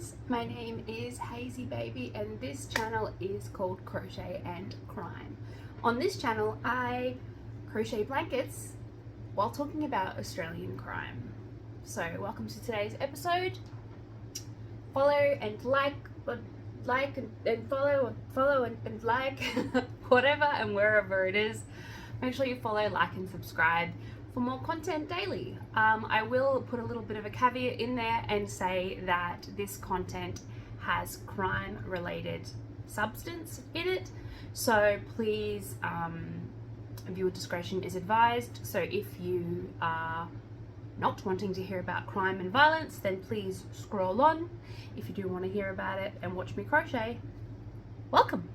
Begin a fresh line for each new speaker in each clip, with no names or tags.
friends, my name is Hazy Baby and this channel is called Crochet and Crime. On this channel I crochet blankets while talking about Australian crime. So welcome to today's episode. Follow and like and follow and like whatever and wherever it is. Make sure you follow, like and subscribe for more content daily. I will put a little bit of a caveat in there and say that this content has crime related substance in it, so please viewer discretion is advised. So if you are not wanting to hear about crime and violence, then please scroll on. If you do want to hear about it and watch me crochet, welcome.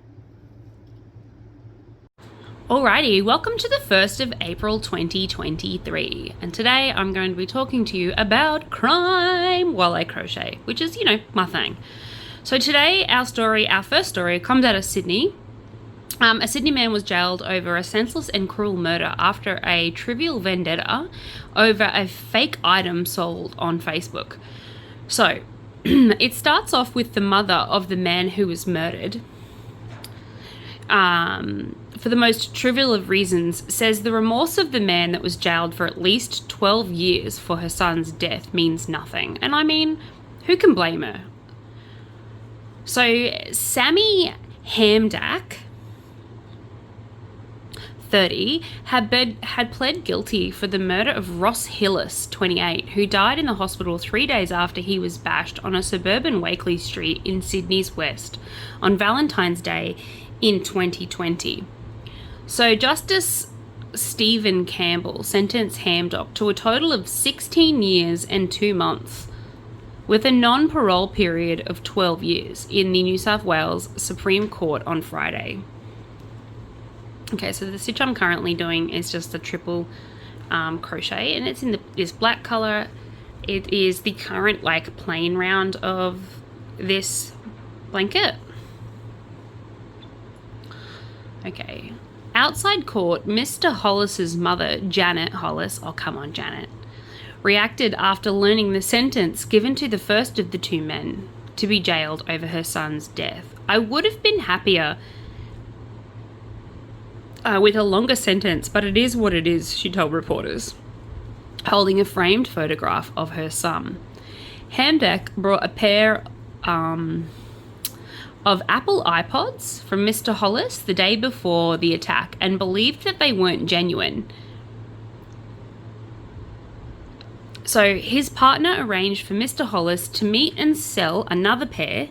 Alrighty, welcome to the 1st of April 2023, and today I'm going to be talking to you about crime while I crochet, which is, my thing. So today our first story comes out of Sydney. A Sydney man was jailed over a senseless and cruel murder after a trivial vendetta over a fake item sold on Facebook. So it starts off with the mother of the man who was murdered, for the most trivial of reasons, says the remorse of the man that was jailed for at least 12 years for her son's death means nothing. And I mean, who can blame her? So Sammy Hamdak, 30, had pled guilty for the murder of Ross Hillis, 28, who died in the hospital 3 days after he was bashed on a suburban Wakeley Street in Sydney's West on Valentine's Day in 2020. So Justice Stephen Campbell sentenced Hamdock to a total of 16 years and 2 months, with a non-parole period of 12 years in the New South Wales Supreme Court on Friday. Okay, so the stitch I'm currently doing is just a triple crochet, and it's in this black color. It is the current plain round of this blanket. Okay. Outside court, Mr. Hollis's mother, Janet Hollis, oh come on Janet, reacted after learning the sentence given to the first of the two men to be jailed over her son's death. I would have been happier with a longer sentence, but it is what it is, she told reporters, holding a framed photograph of her son. Hamdak brought a pair of Apple iPods from Mr. Hollis the day before the attack and believed that they weren't genuine. So his partner arranged for Mr. Hollis to meet and sell another pair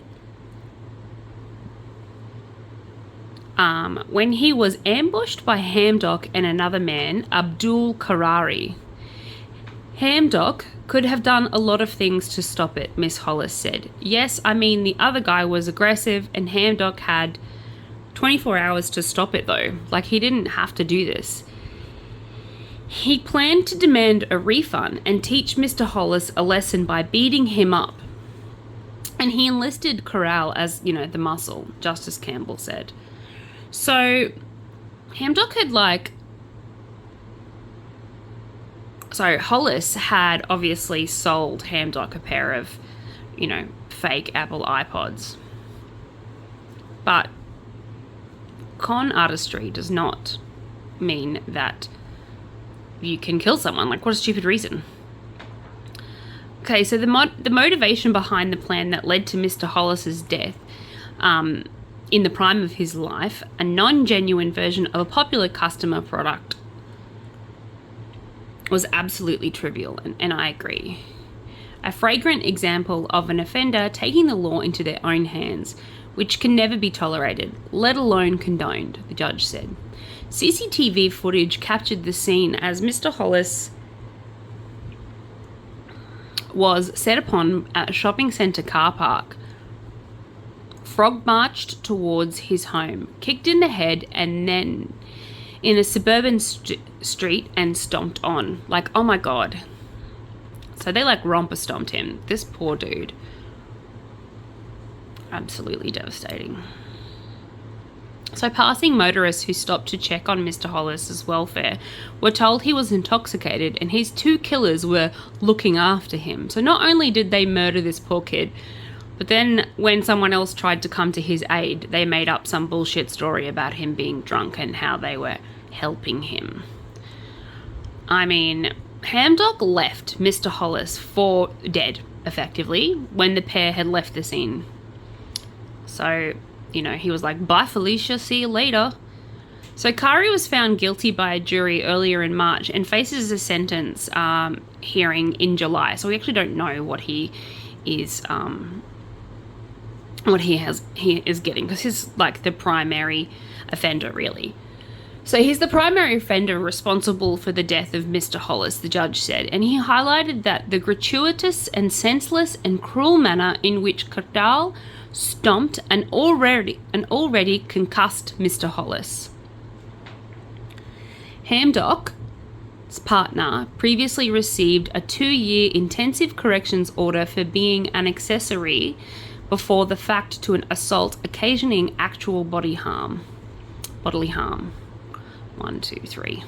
when he was ambushed by Hamdock and another man, Abdul Karari. Hamdock could have done a lot of things to stop it, Miss Hollis said. Yes, I mean the other guy was aggressive and Hamdock had 24 hours to stop it though. He didn't have to do this. He planned to demand a refund and teach Mr. Hollis a lesson by beating him up. And he enlisted Corral as, the muscle, Justice Campbell said. So Hamdock had Hollis had obviously sold Hamdock a pair of, fake Apple iPods. But con artistry does not mean that you can kill someone. What a stupid reason. Okay, so the motivation behind the plan that led to Mr. Hollis's death, in the prime of his life, a non-genuine version of a popular customer product, was absolutely trivial, and I agree. A flagrant example of an offender taking the law into their own hands, which can never be tolerated, let alone condoned, the judge said. CCTV footage captured the scene as Mr. Hollis was set upon at a shopping centre car park, frog marched towards his home, kicked in the head, and then in a suburban street and stomped on. Oh my god. So they romper stomped him. This poor dude. Absolutely devastating. So passing motorists who stopped to check on Mr. Hollis's welfare were told he was intoxicated and his two killers were looking after him. So not only did they murder this poor kid,
But then when someone else tried to come to his aid, they made up some bullshit story about him being drunk and how they were helping him. I mean, Hamdock left Mr. Hollis for dead, effectively, when the pair had left the scene. So, you know, he was like, bye Felicia, see you later. So Kari was found guilty by a jury earlier in March and faces a sentence hearing in July. So we actually don't know what he is getting, because he's like the primary offender, really. So he's the primary offender responsible for the death of Mr. Hollis, the judge said, and he highlighted that the gratuitous and senseless and cruel manner in which Cardal stomped an already concussed Mr. Hollis. Hamdock's partner previously received a 2-year intensive corrections order for being an accessory before the fact to an assault occasioning actual bodily harm. 1, 2, 3.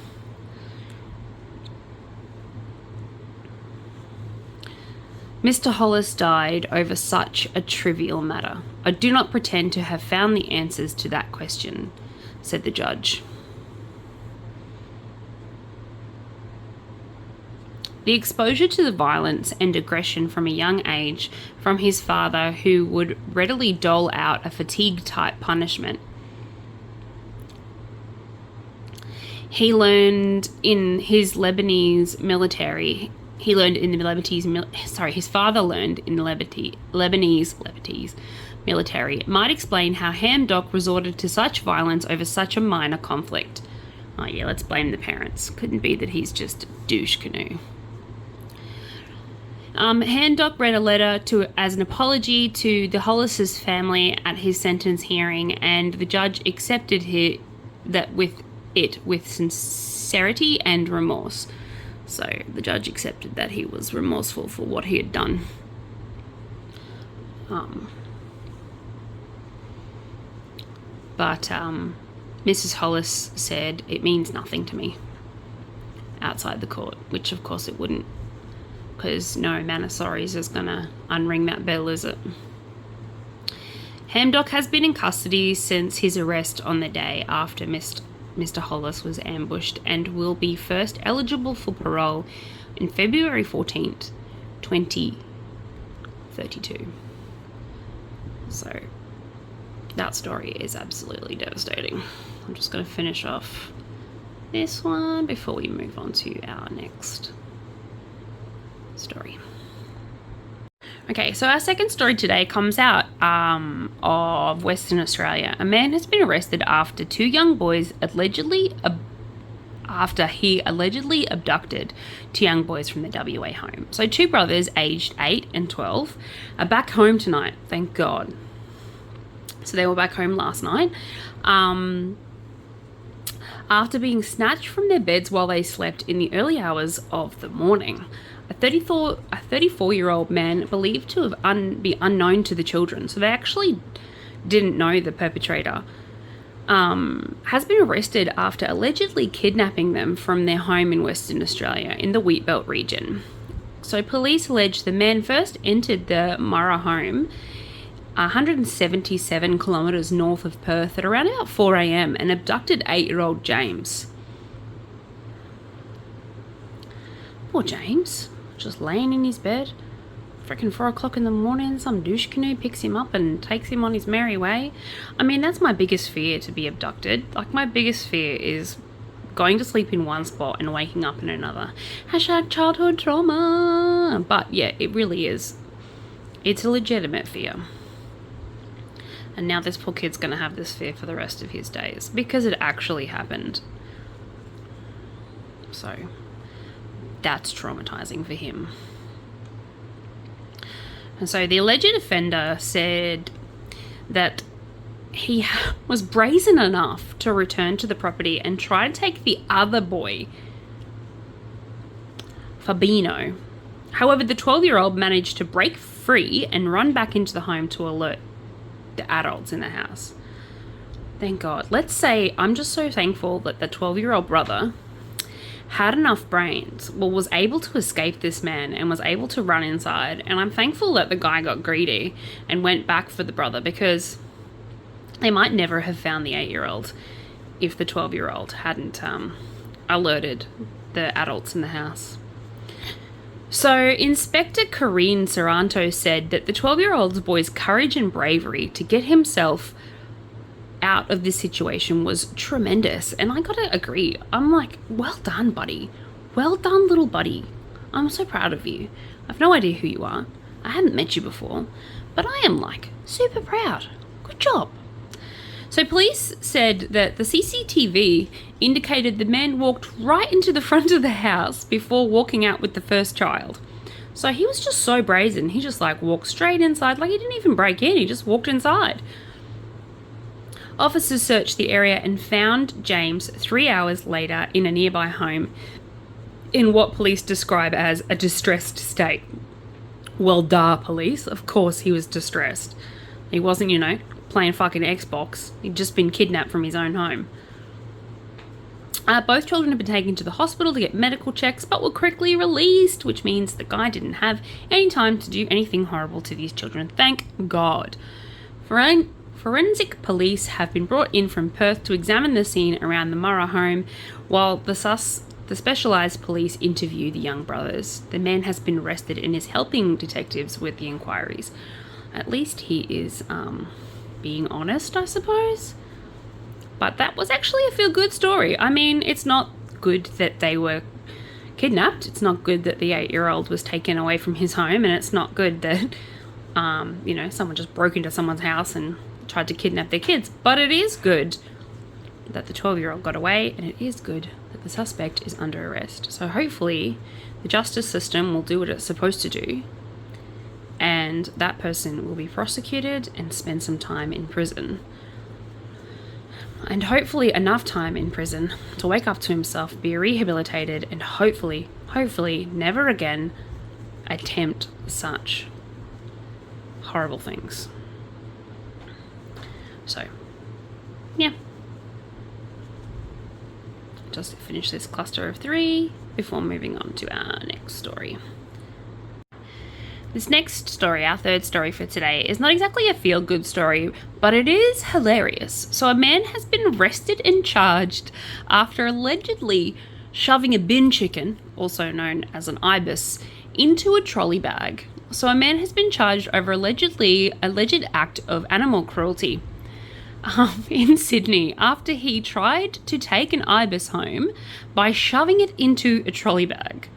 Mr. Hollis died over such a trivial matter. I do not pretend to have found the answers to that question, said the judge. The exposure to the violence and aggression from a young age from his father, who would readily dole out a fatigue-type punishment. He learned in his Lebanese military. His father learned in the Lebanese military. It might explain how Hamdock resorted to such violence over such a minor conflict. Oh yeah, let's blame the parents. Couldn't be that he's just a douche canoe. Hamdock read a letter as an apology to the Hollis' family at his sentence hearing, and the judge accepted with sincerity and remorse. So the judge accepted that he was remorseful for what he had done. But Mrs. Hollis said, it means nothing to me outside the court, which of course it wouldn't, because no man of sorries is going to unring that bell, is it? Hamdock has been in custody since his arrest on the day after Mr. Hollis was ambushed, and will be first eligible for parole in February 14th, 2032. So that story is absolutely devastating. I'm just going to finish off this one before we move on to our next story. Okay, so our second story today comes out of Western Australia. A man has been arrested after 2 young boys allegedly abducted 2 young boys from the WA home. So 2 brothers aged 8 and 12 are back home tonight, thank God. So they were back home last night after being snatched from their beds while they slept in the early hours of the morning. A 34-year-old man believed to be unknown to the children, so they actually didn't know the perpetrator, has been arrested after allegedly kidnapping them from their home in Western Australia in the Wheatbelt region. So police allege the man first entered the Murrah home 177 kilometres north of Perth at around about 4 a.m. and abducted 8-year-old James. Poor James, just laying in his bed. Freaking 4 o'clock in the morning, some douche canoe picks him up and takes him on his merry way. I mean, that's my biggest fear, to be abducted. Like, my biggest fear is going to sleep in one spot and waking up in another. Hashtag childhood trauma. But yeah, it really is. It's a legitimate fear. And now this poor kid's going to have this fear for the rest of his days because it actually happened. So that's traumatizing for him. And so the alleged offender said that he was brazen enough to return to the property and try to take the other boy, Fabino. However, the 12-year-old managed to break free and run back into the home to alert the adults in the house. Thank God. Let's say I'm just so thankful that the 12-year-old brother had enough brains, well, was able to escape this man and was able to run inside. And I'm thankful that the guy got greedy and went back for the brother, because they might never have found the 8-year-old if the 12-year-old hadn't alerted the adults in the house. So Inspector Corinne Saranto said that the 12-year-old boy's courage and bravery to get himself out of this situation was tremendous. And I gotta agree. I'm like, well done, buddy. Well done, little buddy. I'm so proud of you. I've no idea who you are. I hadn't met you before, but I am like super proud. Good job. So police said that the CCTV indicated the man walked right into the front of the house before walking out with the first child. So he was just so brazen. He just like walked straight inside, like he didn't even break in. He just walked inside. Officers searched the area and found James 3 hours later in a nearby home in what police describe as a distressed state. Well, duh, police. Of course he was distressed. He wasn't, playing fucking Xbox. He'd just been kidnapped from his own home. Both children had been taken to the hospital to get medical checks, but were quickly released, which means the guy didn't have any time to do anything horrible to these children. Thank God. Forensic police have been brought in from Perth to examine the scene around the Murrah home, while the specialised police interview the young brothers. The man has been arrested and is helping detectives with the inquiries. At least he is being honest, I suppose. But that was actually a feel-good story. I mean, it's not good that they were kidnapped. It's not good that the 8-year-old was taken away from his home, and it's not good that, someone just broke into someone's house and tried to kidnap their kids. But it is good that the 12-year-old got away, and it is good that the suspect is under arrest. So hopefully the justice system will do what it's supposed to do, and that person will be prosecuted and spend some time in prison. And hopefully enough time in prison to wake up to himself, be rehabilitated, and hopefully never again attempt such horrible things. So, yeah. Just finish this cluster of 3 before moving on to our next story. This next story, our third story for today, is not exactly a feel-good story, but it is hilarious. So a man has been arrested and charged after allegedly shoving a bin chicken, also known as an ibis, into a trolley bag. So a man has been charged over alleged act of animal cruelty in Sydney after he tried to take an ibis home by shoving it into a trolley bag.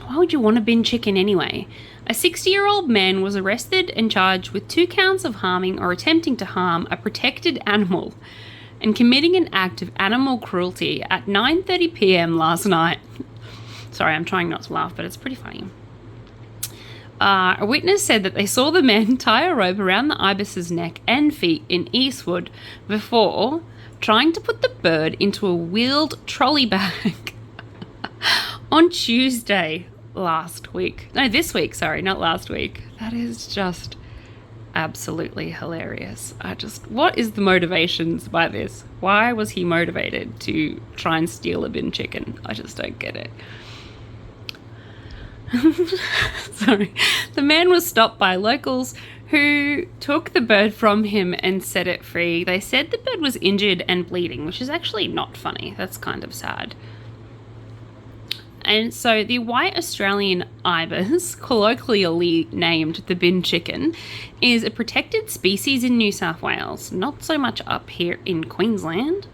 Why would you want a bin chicken anyway? A 60-year-old man was arrested and charged with 2 counts of harming or attempting to harm a protected animal and committing an act of animal cruelty at 9:30 p.m. last night. Sorry, I'm trying not to laugh, but it's pretty funny. A witness said that they saw the man tie a rope around the ibis's neck and feet in Eastwood before trying to put the bird into a wheeled trolley bag on Tuesday this week, sorry, not last week. That is just absolutely hilarious. What is the motivations by this? Why was he motivated to try and steal a bin chicken? I just don't get it. Sorry. The man was stopped by locals who took the bird from him and set it free. They said the bird was injured and bleeding, which is actually not funny. That's kind of sad. And so the white Australian ibis, colloquially named the bin chicken, is a protected species in New South Wales. Not so much up here in Queensland.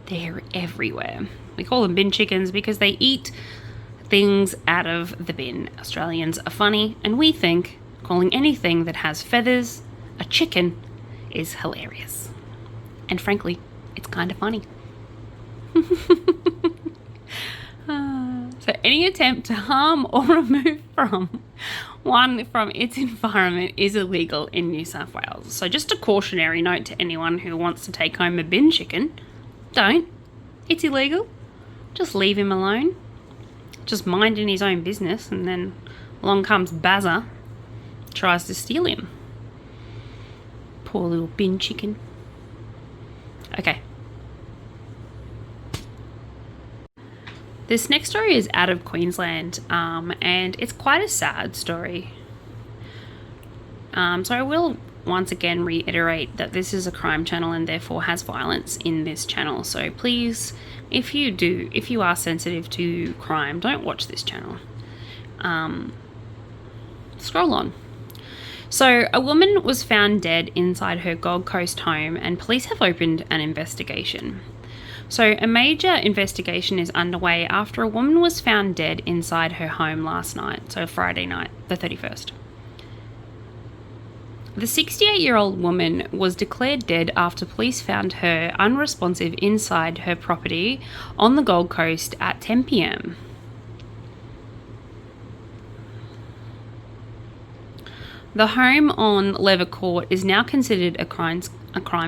They're everywhere. We call them bin chickens because they eat things out of the bin. Australians are funny, and we think calling anything that has feathers a chicken is hilarious. And frankly, it's kind of funny. So any attempt to harm or remove one from its environment is illegal in New South Wales. So just a cautionary note to anyone who wants to take home a bin chicken. Don't. It's illegal. Just leave him alone. Just minding his own business, and then along comes Bazza, tries to steal him. Poor little bin chicken. This next story is out of Queensland, and it's quite a sad story. So I will once again reiterate that this is a crime channel and therefore has violence in this channel. So please, if you are sensitive to crime, don't watch this channel. Scroll on. So a woman was found dead inside her Gold Coast home, and police have opened an investigation. So a major investigation is underway after a woman was found dead inside her home last night, so Friday night, the 31st. The 68-year-old woman was declared dead after police found her unresponsive inside her property on the Gold Coast at 10 p.m. The home on Lever Court is now considered a crime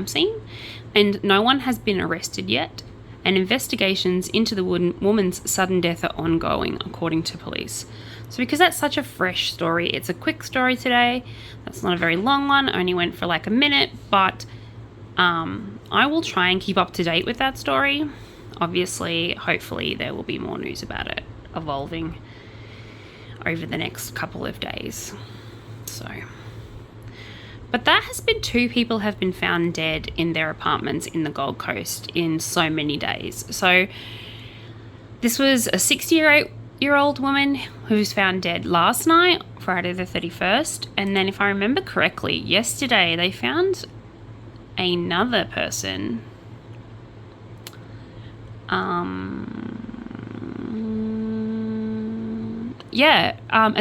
scene, and no one has been arrested yet, and investigations into the woman's sudden death are ongoing, according to police. So because that's such a fresh story, it's a quick story today. That's not a very long one, only went for like a minute, but I will try and keep up to date with that story. Obviously, hopefully there will be more news about it evolving over the next couple of days. So, but that has been 2 people have been found dead in their apartments in the Gold Coast in so many days. So this was a 68-year-old woman who was found dead last night, Friday the 31st. And then if I remember correctly, yesterday they found another person. A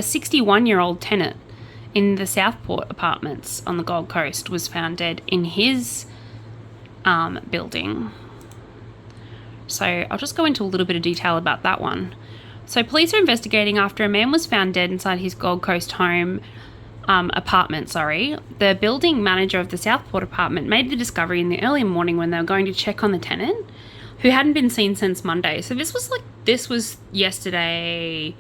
61-year-old tenant in the Southport apartments on the Gold Coast was found dead in his building. So I'll just go into a little bit of detail about that one. So police are investigating after a man was found dead inside his Gold Coast home apartment. The building manager of the Southport apartment made the discovery in the early morning when they were going to check on the tenant, who hadn't been seen since Monday. So this was yesterday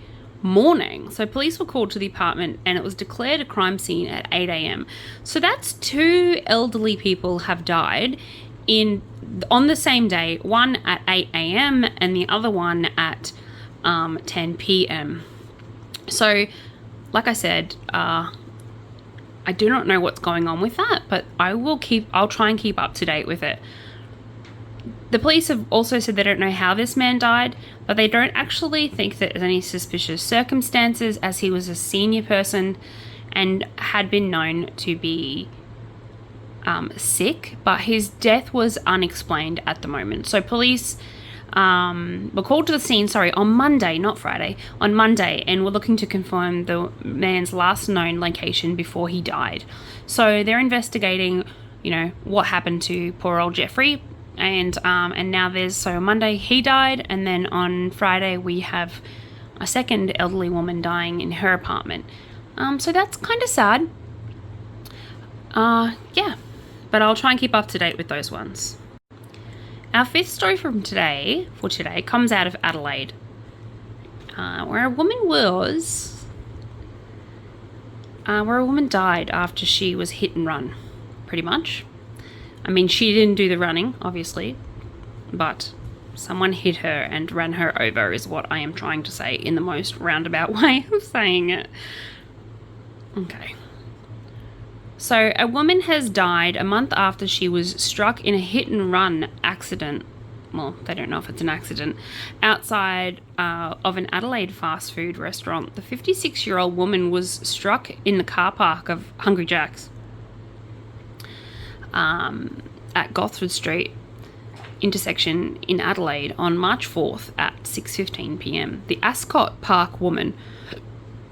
morning. So police were called to the apartment and it was declared a crime scene at 8 a.m. So that's 2 elderly people have died on the same day, one at 8 a.m. and the other one at 10 p.m. So like I said, I do not know what's going on with that, but I'll try and keep up to date with it. The police have also said they don't know how this man died, but they don't actually think that there's any suspicious circumstances, as he was a senior person and had been known to be sick, but his death was unexplained at the moment. So police were called to the scene, on Monday, not Friday, on Monday, and were looking to confirm the man's last known location before he died. So they're investigating, what happened to poor old Jeffrey. And now on Monday he died, and then on Friday we have a second elderly woman dying in her apartment. So that's kind of sad. But I'll try and keep up to date with those ones. Our 5th story for today comes out of Adelaide, where a woman died after she was hit and run, pretty much. I mean, she didn't do the running, obviously, but someone hit her and ran her over is what I am trying to say in the most roundabout way of saying it. Okay. So a woman has died a month after she was struck in a hit and run accident. Well, they don't know if it's an accident. Outside of an Adelaide fast food restaurant, the 56-year-old woman was struck in the car park of Hungry Jack's at Gosford Street intersection in Adelaide on March 4th at 6:15 p.m. The Ascot Park woman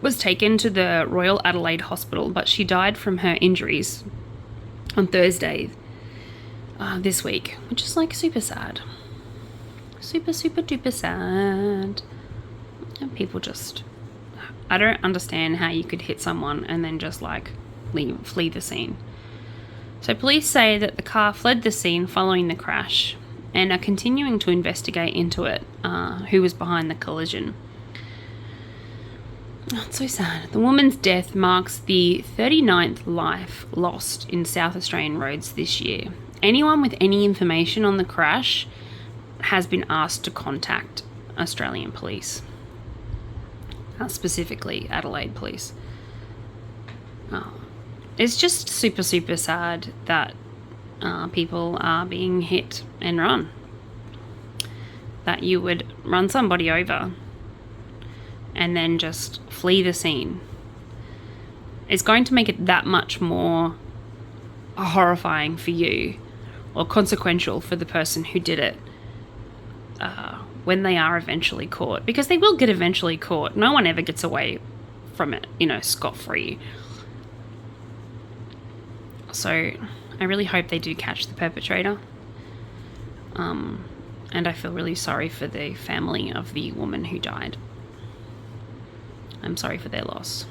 was taken to the Royal Adelaide Hospital, but she died from her injuries on Thursday this week, which is super sad. Super, super duper sad. And people I don't understand how you could hit someone and then just flee the scene. So police say that the car fled the scene following the crash and are continuing to investigate into it, who was behind the collision. Oh, it's so sad. The woman's death marks the 39th life lost in South Australian roads this year. Anyone with any information on the crash has been asked to contact Australian police, specifically Adelaide police. It's just super, super sad that people are being hit and run. That you would run somebody over and then just flee the scene. It's going to make it that much more horrifying for you, or consequential for the person who did it, when they are eventually caught. Because they will get eventually caught. No one ever gets away from it, scot-free. So I really hope they do catch the perpetrator. And I feel really sorry for the family of the woman who died. I'm sorry for their loss.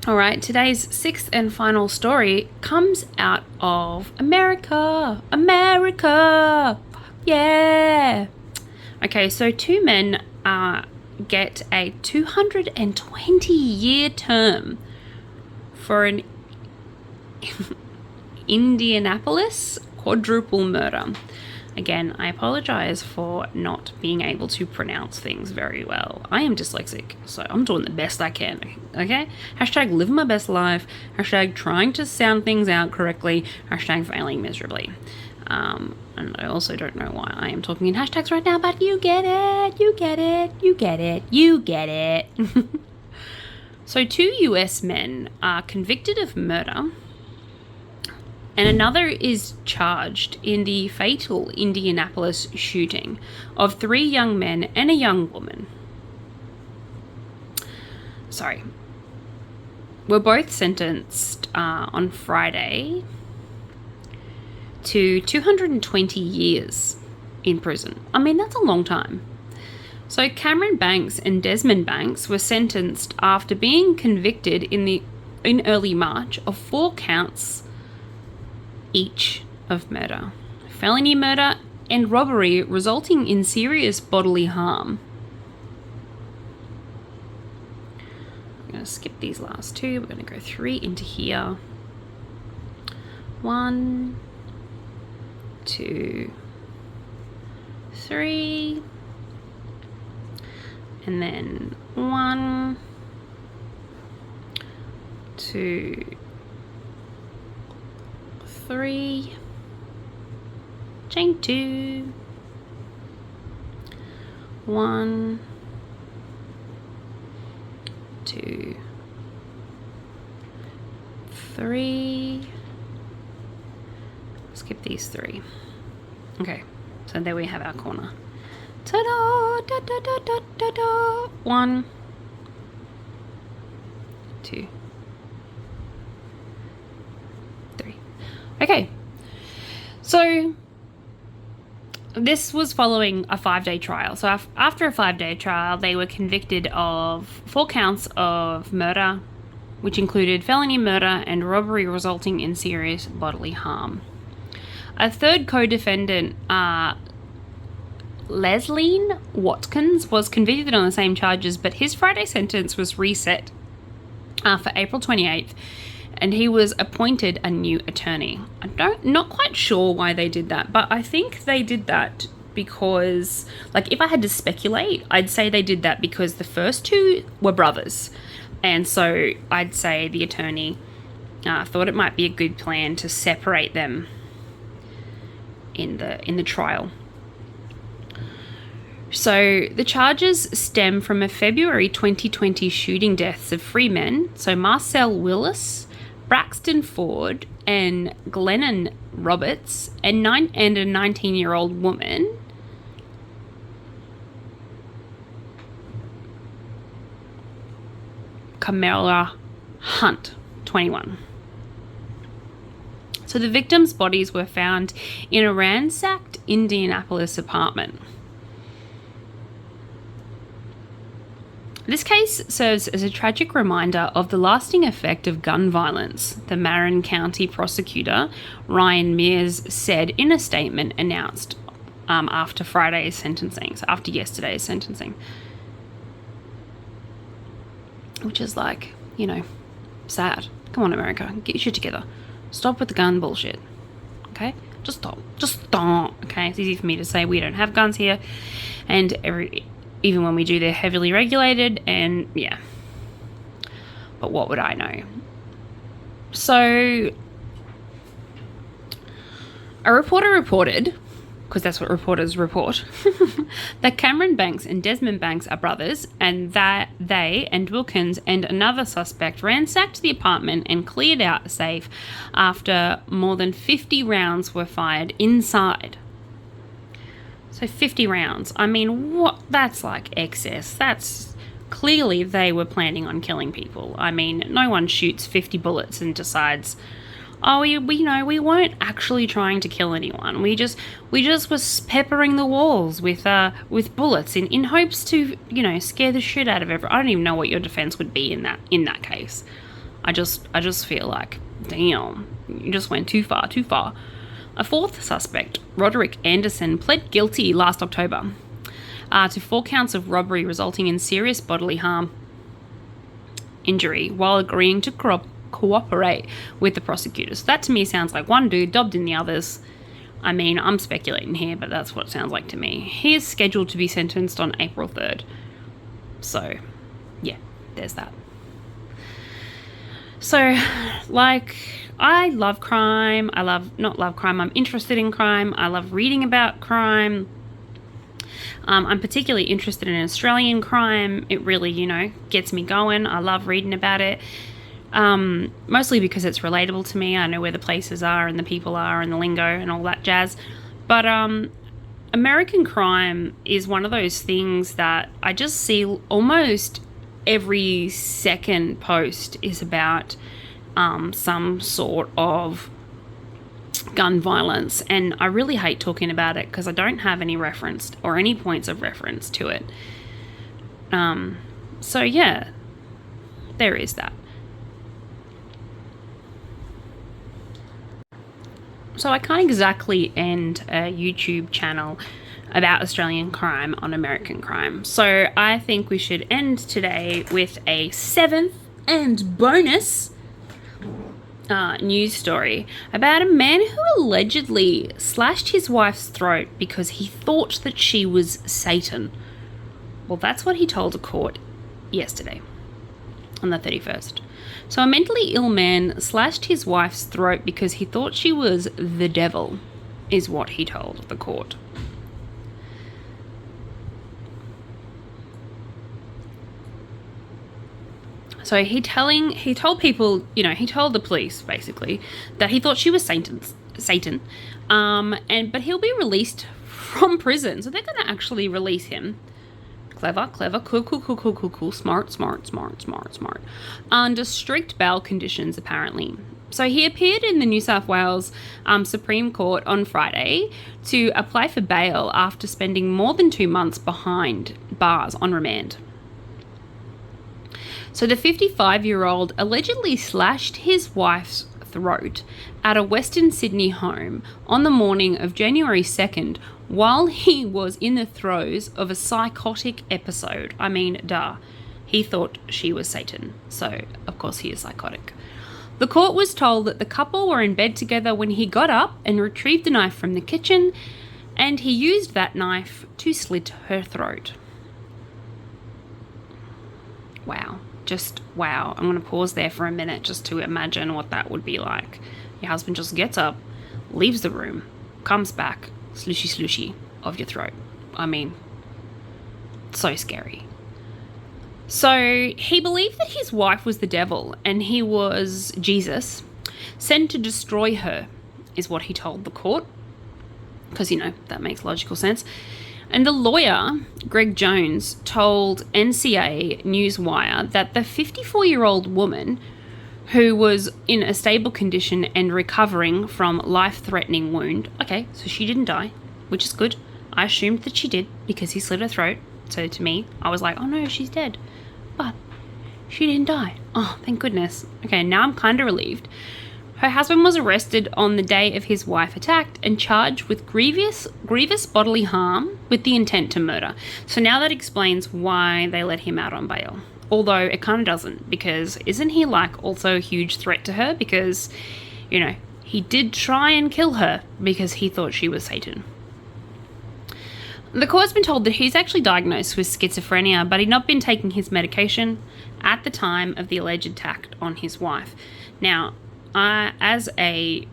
Alright, today's sixth and final story comes out of America. America! Yeah! Okay, so two men get a 220-year term for an Indianapolis quadruple murder. Again, I apologize for not being able to pronounce things very well. I am dyslexic, so I'm doing the best I can, okay? Hashtag living my best life. Hashtag trying to sound things out correctly. Hashtag failing miserably. And I also don't know why I am talking in hashtags right now, but you get it, you get it, you get it, you get it. So 2 US men are convicted of murder, and another is charged in the fatal Indianapolis shooting of 3 young men and a young woman. Were both sentenced on Friday to 220 years in prison. I mean, that's a long time. So Cameron Banks and Desmond Banks were sentenced after being convicted in early March of 4 counts each of murder, felony murder, and robbery resulting in serious bodily harm. I'm going to skip these last 2. We're going to go 3 into here. 1, 2, 3, and then 1, 2, 3, chain 2, 1, 2, 3. Skip these 3. Okay, so there we have our corner. Ta-da! Da, da, da, da, da, da. 1, 2, 3. Okay, so this was following a 5-day trial. So after a 5-day trial, they were convicted of 4 counts of murder, which included felony murder and robbery resulting in serious bodily harm. A third co-defendant, Lesline Watkins, was convicted on the same charges, but his Friday sentence was reset for April 28th, and he was appointed a new attorney. Not quite sure why they did that, but I think they did that because, like, if I had to speculate, I'd say they did that because the first 2 were brothers, and so I'd say the attorney thought it might be a good plan to separate them in the trial. So the charges stem from a February 2020 shooting deaths of 3 men. So Marcel Willis, Braxton Ford, and Glennon Roberts, and a 19-year-old woman. Camilla Hunt, 21. So the victims' bodies were found in a ransacked Indianapolis apartment. This case serves as a tragic reminder of the lasting effect of gun violence, the Marin County prosecutor, Ryan Mears, said in a statement announced after Friday's sentencing, so after yesterday's sentencing. Which is like, sad. Come on, America, get your shit together. Stop with the gun bullshit, okay? Just stop. Just stop. Okay, it's easy for me to say we don't have guns here, and even when we do, they're heavily regulated, and yeah. But what would I know? So, a reporter reported, because that's what reporters report, that Cameron Banks and Desmond Banks are brothers, and that they and Wilkins and another suspect ransacked the apartment and cleared out a safe after more than 50 rounds were fired inside. So 50 rounds. I mean, what? That's like excess. That's clearly they were planning on killing people. I mean, no one shoots 50 bullets and decides, oh, we weren't actually trying to kill anyone. We just was peppering the walls with bullets in hopes to, scare the shit out of everyone. I don't even know what your defense would be in that case. I just feel like, damn, you just went too far. A fourth suspect, Roderick Anderson, pled guilty last October to 4 counts of robbery resulting in serious bodily harm, injury, while agreeing to cooperate with the prosecutors. That to me sounds like one dude dobbed in the others. I mean, I'm speculating here, but that's what it sounds like to me. He is scheduled to be sentenced on April 3rd. So, yeah, there's that. So, like, I love crime. I'm interested in crime. I love reading about crime. I'm particularly interested in Australian crime. It really, gets me going. I love reading about it. Mostly because it's relatable to me. I know where the places are and the people are and the lingo and all that jazz. But American crime is one of those things that I just see almost every second post is about some sort of gun violence, and I really hate talking about it because I don't have any reference or any points of reference to it. So yeah, there is that. So I can't exactly end a YouTube channel about Australian crime on American crime. So I think we should end today with a 7th and bonus news story about a man who allegedly slashed his wife's throat because he thought that she was Satan. Well, that's what he told a court yesterday, on the 31st. So a mentally ill man slashed his wife's throat because he thought she was the devil, is what he told the court. So he told people, he told the police basically that he thought she was Satan. But he'll be released from prison. So they're going to actually release him. Clever, cool, smart. Under strict bail conditions, apparently. So he appeared in the New South Wales Supreme Court on Friday to apply for bail after spending more than 2 months behind bars on remand. So the 55-year-old allegedly slashed his wife's throat at a Western Sydney home on the morning of January 2nd while he was in the throes of a psychotic episode. I mean, duh. He thought she was Satan. So, of course, he is psychotic. The court was told that the couple were in bed together when he got up and retrieved a knife from the kitchen, and he used that knife to slit her throat. Wow. Just wow. I'm going to pause there for a minute just to imagine what that would be like. Your husband just gets up, leaves the room, comes back, slushy of your throat. I mean, so scary. So he believed that his wife was the devil and he was Jesus, sent to destroy her, is what he told the court. Because, that makes logical sense. And the lawyer, Greg Jones, told NCA Newswire that the 54-year-old woman, who was in a stable condition and recovering from life-threatening wound, okay, so she didn't die, which is good. I assumed that she did because he slit her throat. So to me, I was like, oh no, she's dead. But she didn't die. Oh, thank goodness. Okay, now I'm kind of relieved. Her husband was arrested on the day of his wife attacked and charged with grievous bodily harm with the intent to murder. So now that explains why they let him out on bail. Although it kind of doesn't, because isn't he also a huge threat to her? Because, he did try and kill her because he thought she was Satan. The court's been told that he's actually diagnosed with schizophrenia, but he'd not been taking his medication at the time of the alleged attack on his wife. Now, as a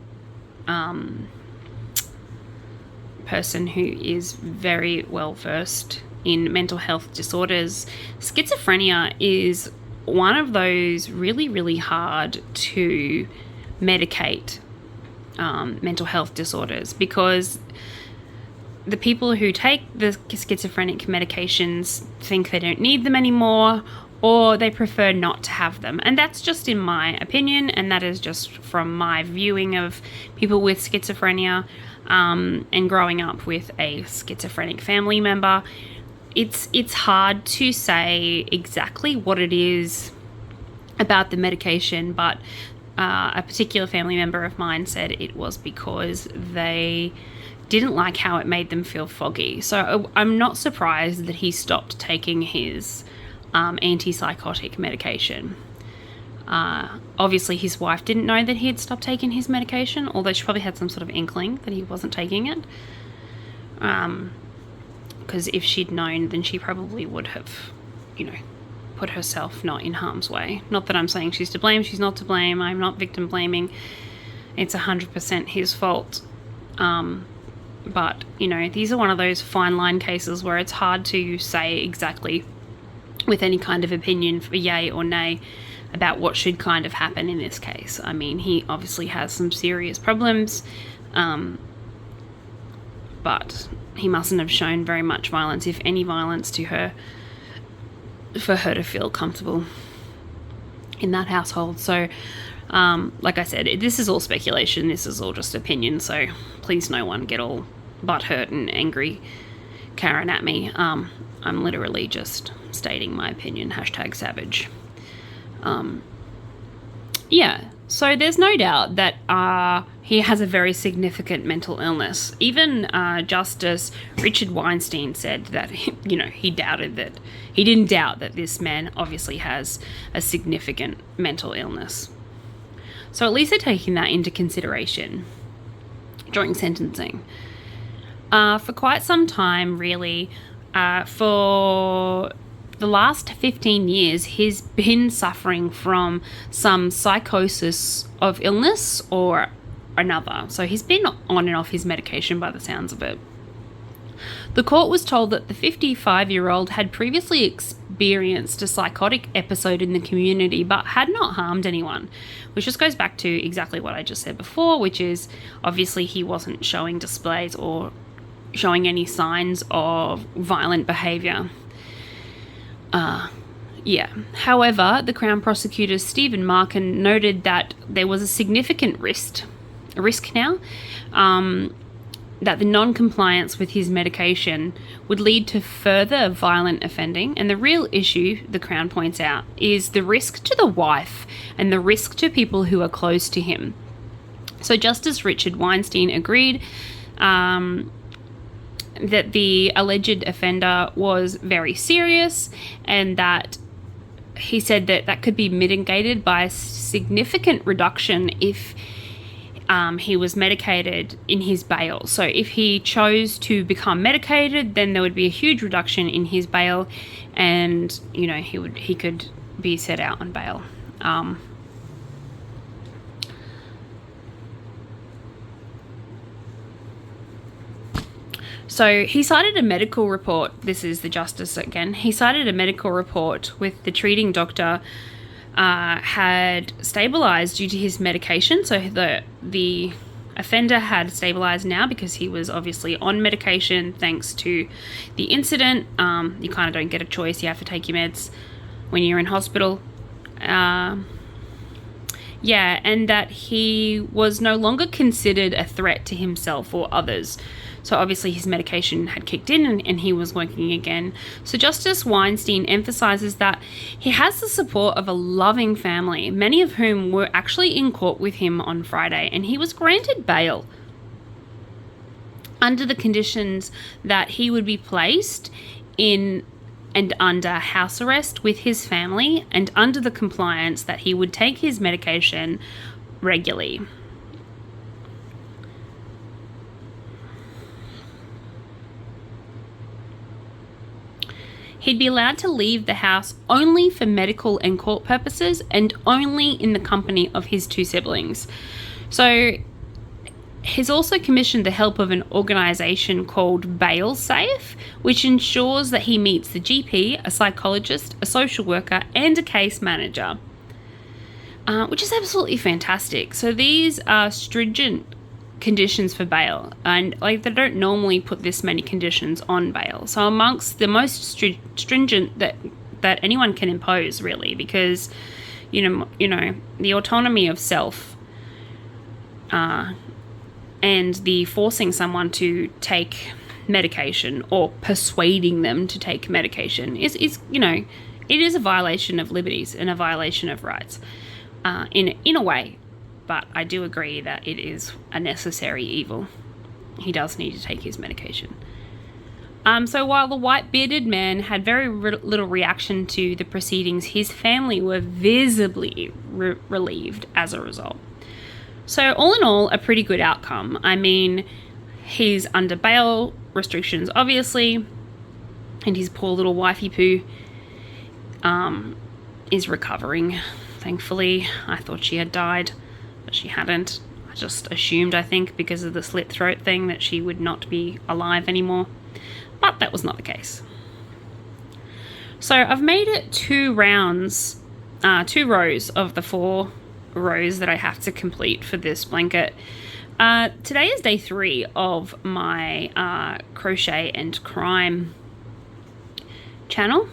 person who is very well versed in mental health disorders, schizophrenia is one of those really, really hard to medicate mental health disorders, because the people who take the schizophrenic medications think they don't need them anymore, or they prefer not to have them. And that's just in my opinion, and that is just from my viewing of people with schizophrenia and growing up with a schizophrenic family member. It's hard to say exactly what it is about the medication, but a particular family member of mine said it was because they didn't like how it made them feel foggy. So I'm not surprised that he stopped taking his antipsychotic medication. Obviously his wife didn't know that he had stopped taking his medication, although she probably had some sort of inkling that he wasn't taking it. Because if she'd known, then she probably would have, put herself not in harm's way. Not that I'm saying she's to blame. She's not to blame. I'm not victim blaming. It's 100% his fault. But, these are one of those fine line cases where it's hard to say exactly with any kind of opinion for yay or nay about what should kind of happen in this case. I mean, he obviously has some serious problems, but he mustn't have shown very much violence, if any violence, to her, for her to feel comfortable in that household. So, like I said, this is all speculation. This is all just opinion. So please no one get all butthurt and angry Karen at me. I'm literally just stating my opinion. #savage. So there's no doubt that he has a very significant mental illness. Even Justice Richard Weinstein said that, he didn't doubt that this man obviously has a significant mental illness. So at least they're taking that into consideration during sentencing. For quite some time, really, for the last 15 years, he's been suffering from some psychosis of illness or another. So he's been on and off his medication by the sounds of it. The court was told that the 55-year-old had previously experienced a psychotic episode in the community but had not harmed anyone, which just goes back to exactly what I just said before, which is obviously he wasn't showing displays or showing any signs of violent behaviour. However, the Crown Prosecutor Stephen Markin noted that there was a significant risk now, that the non-compliance with his medication would lead to further violent offending. And the real issue, the Crown points out, is the risk to the wife and the risk to people who are close to him. So Justice Richard Weinstein agreed that the alleged offender was very serious, and that he said that could be mitigated by a significant reduction if he was medicated in his bail. So if he chose to become medicated, then there would be a huge reduction in his bail, and he could be set out on bail. So he cited a medical report. This is the justice again. He cited a medical report with the treating doctor had stabilized due to his medication. So the offender had stabilized now because he was obviously on medication thanks to the incident. You kind of don't get a choice. You have to take your meds when you're in hospital. And that he was no longer considered a threat to himself or others. So obviously his medication had kicked in and he was working again. So Justice Weinstein emphasizes that he has the support of a loving family, many of whom were actually in court with him on Friday, and he was granted bail under the conditions that he would be placed in and under house arrest with his family, and under the compliance that he would take his medication regularly. He'd be allowed to leave the house only for medical and court purposes and only in the company of his 2 siblings. So he's also commissioned the help of an organisation called Bail Safe, which ensures that he meets the GP, a psychologist, a social worker, and a case manager, which is absolutely fantastic. So these are stringent conditions for bail, and like they don't normally put this many conditions on bail. So amongst the most stringent that anyone can impose, really, because you know the autonomy of self and the forcing someone to take medication or persuading them to take medication is it is a violation of liberties and a violation of rights in a way. But I do agree that it is a necessary evil. He does need to take his medication. So while the white-bearded man had very little reaction to the proceedings, his family were visibly relieved as a result. So all in all, a pretty good outcome. I mean, he's under bail restrictions, obviously, and his poor little wifey poo is recovering, thankfully. I thought she had died, but she hadn't. I just assumed, I think, because of the slit throat thing, that she would not be alive anymore. But that was not the case. So I've made it 2 rows of the 4 rows that I have to complete for this blanket. Today is day 3 of my Crochet and Crime channel.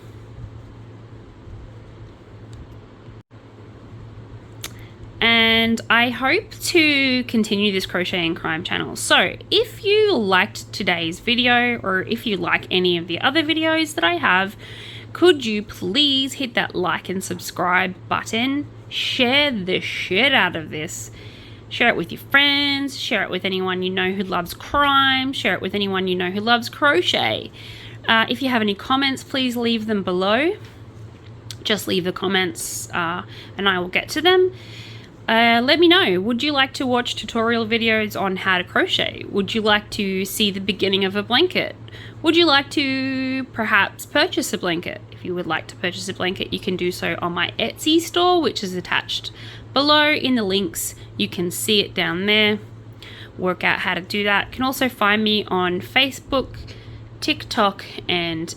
And I hope to continue this Crochet and Crime channel. So if you liked today's video, or if you like any of the other videos that I have, could you please hit that like and subscribe button? Share the shit out of this. Share it with your friends. Share it with anyone you know who loves crime. Share it with anyone you know who loves crochet. If you have any comments, please leave them below. Just leave the comments and I will get to them. Let me know, would you like to watch tutorial videos on how to crochet? Would you like to see the beginning of a blanket? Would you like to perhaps purchase a blanket? If you would like to purchase a blanket, you can do so on my Etsy store, which is attached below in the links. You can see it down there. Work out how to do that. You can also find me on Facebook, TikTok, and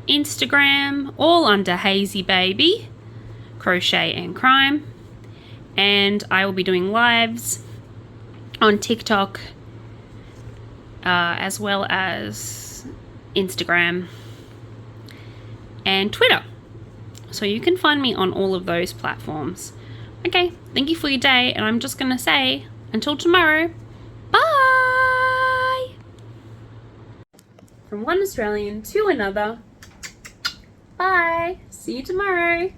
Instagram, all under Hazy Baby, Crochet and Crime. And I will be doing lives on TikTok as well as Instagram and Twitter. So you can find me on all of those platforms. Okay, thank you for your day, and I'm just going to say until tomorrow, bye! From one Australian to another, bye! See you tomorrow!